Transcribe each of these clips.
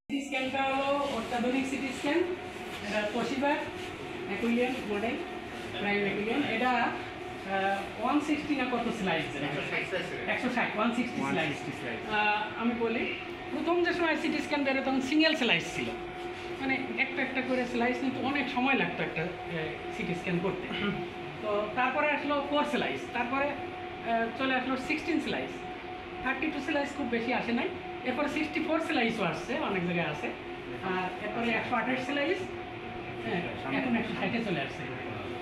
City স্ক্যানটা হলো অত্যাধুনিক CT scan. এটা তোশিবা অ্যাকুইলিয়ান মডেল, প্রাইম অ্যাকুইলিয়ান। এটা 160 না কত স্লাইস, 160 160 স্লাইস। আমি বলি প্রথম যে সময় সিটি স্ক্যান বেরো তখন সিঙ্গেল স্লাইস ছিল, মানে একটা একটা করে স্লাইস, কিন্তু অনেক সময় লাগতো একটা সিটি স্ক্যান করতে। তো তারপরে আসলো 4 স্লাইস, তারপরে চলে আসলো 16 স্লাইস, 32 স্লাইস খুব বেশি আসে নাই। এরপরে 64 স্লাইসও আসছে, অনেক জায়গায় আছে। আর এরপরে 128 স্লাইস, এখন 160-এ চলে আসছে।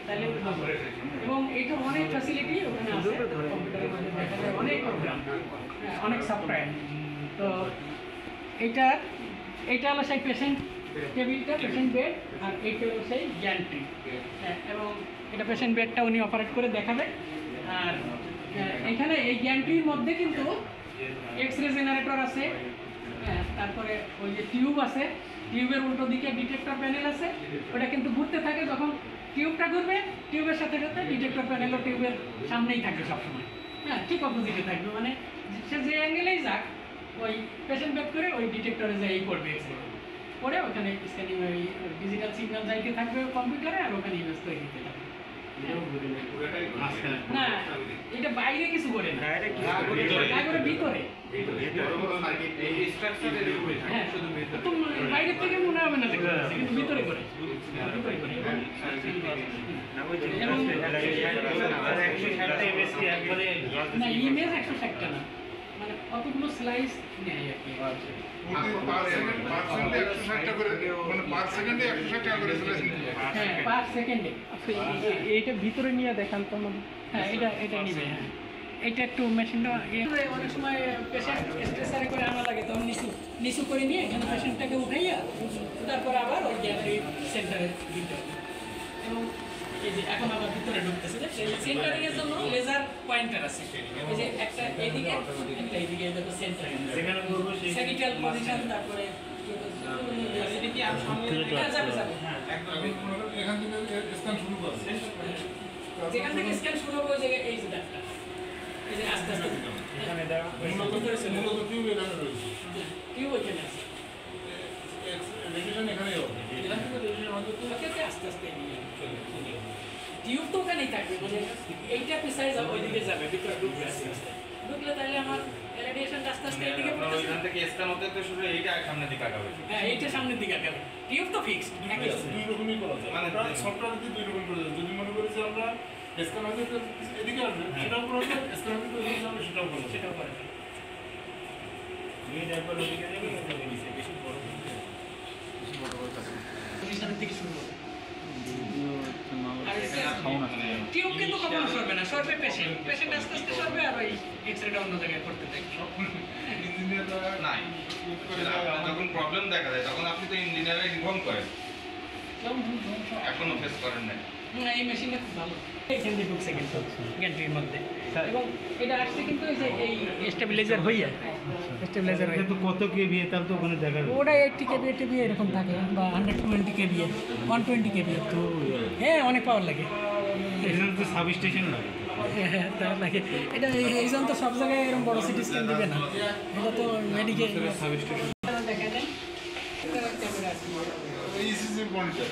তাহলে এবং এইটার অনেক ফ্যাসিলিটি ওখানে আছে, কম্পিউটারের মধ্যে দেখা যায় অনেক প্রোগ্রাম, অনেক সফটওয়্যার। তো এইটা হলো সেই পেশেন্ট টেবিলটা, পেশেন্ট বেড, আর এইটা হলো সেই গ্যান্ট্রি। এবং এটা পেশেন্ট বেডটা উনি অপারেট করে দেখাবে। আর এখানে এই গ্যান্ট্রির মধ্যে কিন্তু এক্সরে জেনারেটর আছে, তারপরে ওই যে টিউব আছে, টিউবের উল্টো দিকে ডিটেক্টর প্যানেল আছে। ওটা কিন্তু ঘুরতে থাকে, যখন টিউবটা ঘুরবে টিউবের সাথে সাথে ডিটেক্টর প্যানেলও টিউবের সামনেই থাকবে সবসময়, ঠিক অপোজিটে থাকবে। মানে সে যে অ্যাঙ্গেলেই যাক, ওই পেশেন্ট ব্যাক করে ওই ডিটেক্টরে যাই করবে এক্সরে করে, ওখানে স্ক্যানিং ওই ডিজিটাল সিগন্যাল যাইতে থাকবে কম্পিউটারে, আর ওখানে ইমেজ তৈরি দিতে থাকবে। না, এটা বাইরে কিছু করে না, ভিতরে। বাইরে থেকে মনে হবে না, কিন্তু ভিতরে করে। না, ইমেজ 160টা না, মানে কতগুলো স্লাইস নেয় আর কি। এইটা ভিতরে নিয়ে দেখান তো। হ্যাঁ, এটা নিবে। হ্যাঁ, এটা একটু মেশিনটা অনেক সময় পেশেন্ট স্ট্রেচারে করে আনা লাগে, তখন নিচু করে নিয়ে এখানে পেশেন্টটাকে উঠাইয়া তারপরে আবার ওই গ্যালারি সেন্টারে দিতে হবে। এবং এই যে এখন আবার ভিতরে ঢুকতেছে, যে সেন্টারিং এর জন্য লেজার পয়েন্টার আছে। এই যে একটা এদিকে, একটা এদিকে, এটা তো সেন্টার, যেখানে করব সেকিটাল পজিশন, তারপরে অ্যাসিডিটি আর সামনে যাবে যাবে। হ্যাঁ, একদম এখান থেকে স্ক্যান শুরু করব, যেখান থেকে স্ক্যান শুরু হবে ওই জায়গায় এই যে ডাক্তার, এই যে আস্তে আস্তে এখানে দাও, মূলত টিউব এখানে রয়েছে, টিউব এখানে আছে, রেডিয়েশন এখানেই হবে, এখান থেকে রেডিয়েশন আমাদের আস্তে আস্তে টিউব তো ওখানেই থাকবে, মানে এইটা পিছায় যাবে, ওইদিকে যাবে, ভিতরে ঢুকবে আস্তে আস্তে, ঢুকলে তাহলে আমার রেডিয়েশন আস্তে আস্তে এইদিকে পড়তেছে। ওইখান থেকে স্ক্যান হতে তো শুরু, এইটা সামনের দিকে আগাবে। হ্যাঁ, এইটা সামনের দিকে আগাবে। টিউব তো ফিক্সড, দুই রকমই করা যায়, মানে সফটওয়্যারে দুই রকম করা যায়। যদি মনে করি যে আমরা স্ক্যান হতে এদিকে আসবে, সেটাও করা যায়, স্ক্যান হতে এদিকে যাবে, সেটাও করা যায়, সেটাও করা যায়। বেশি বড় পজিশনের দিকে শুরু হবে। টিউব কিন্তু কখনো সরবে না, সরবে পেশেন্ট আস্তে আস্তে সরবে, আর ওই এক্সরেটা অন্য জায়গায় করতে থাকবে। নাই, যখন প্রবলেম দেখা যায় তখন আপনি তো ইঞ্জিনিয়ারে ইনফর্ম করেন, এখনো ফেস করেন না। না, এই মেশিনটা খুব ভালো, এখান দিয়ে ঢুকছে কিন্তু গ্যান্ট্রির মধ্যে, এবং এটা আসছে কিন্তু এই যে এই স্টেবিলাইজার হইয়া, স্টেবিলাইজার হইয়া তো কত কেভি, তাহলে তো ওখানে দেখা যাবে। ওটা 80 kVA এরকম থাকে, বা 120 kVA, 120 kVA। তো হ্যাঁ, অনেক পাওয়ার লাগে, এখানে তো সাব স্টেশন লাগে। হ্যাঁ, তার লাগে। এটা এই জন্য তো সব জায়গায় এরকম বড় সিটি স্ক্যান দিবে না, এটা তো মেডিকেল সাব স্টেশন দেখা যায়। ক্যামেরা আছে, ইসিজি মনিটর,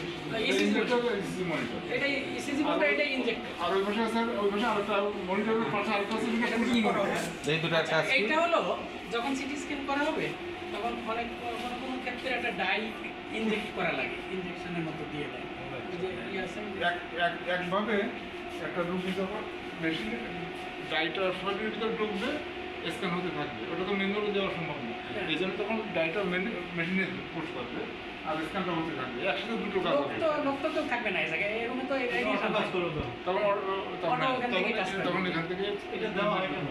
এটা ইসিজি মনিটর, এটা ইনজেক্টর। আর ওই পাশে আছে, ওই পাশে আরেকটা মনিটরের পাশে আরেকটা আছে, এটা শুটিং মনিটর। এই দুটো একটা আছে। এইটা হলো যখন সিটি স্ক্যান করা হবে তখন অনেক কোনো ক্ষেত্রে একটা ডাই ইনজেক্ট করা লাগে, ইনজেকশনের মতো দিয়ে দেয়। একভাবে একটা রুগী যখন মেশিনে ডাইটা শরীরের ভিতরে ঢুকবে, স্ক্যান হতে থাকবে, ওটা তো মেনুয়ালি দেওয়া সম্ভব না। এই জন্য তখন ডাইটা মেশিনে পুশ করবে আর স্ক্যানটা হতে থাকবে, একসাথে দুটো কাজ হবে। লোক তো থাকবে না এই জায়গায়, এরকম তো রেডিয়েশন তখন এখান থেকে এটা দেওয়া হয় কেন?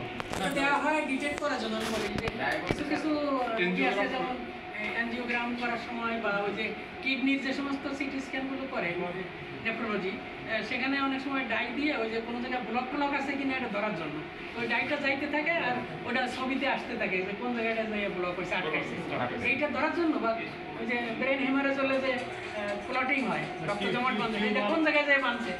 দেওয়া হয় ডিটেক্ট করার জন্য। আমি বলি যে কিছু কিছু আছে, যেমন অ্যাঞ্জিওগ্রাম করার সময়, বা ওই যে কিডনির যে সমস্ত সিটি স্ক্যানগুলো করে নেফ্রোলজি, সেখানে অনেক সময় ডাই দিয়ে ওই যে কোনো জায়গায় ব্লক আছে কিনা এটা ধরার জন্য ওই ডাইটা যাইতে থাকে, আর ওটা ছবিতে আসতে থাকে যে কোন জায়গাটা যাই ব্লক হয়েছে, আটকাইছে, এইটা ধরার জন্য। বা ওই যে ব্রেন হেমারেজ হলে যে ক্লটিং হয়, রক্ত জমাট বাঁধে, এটা কোন জায়গায় যায় বাঁধছে।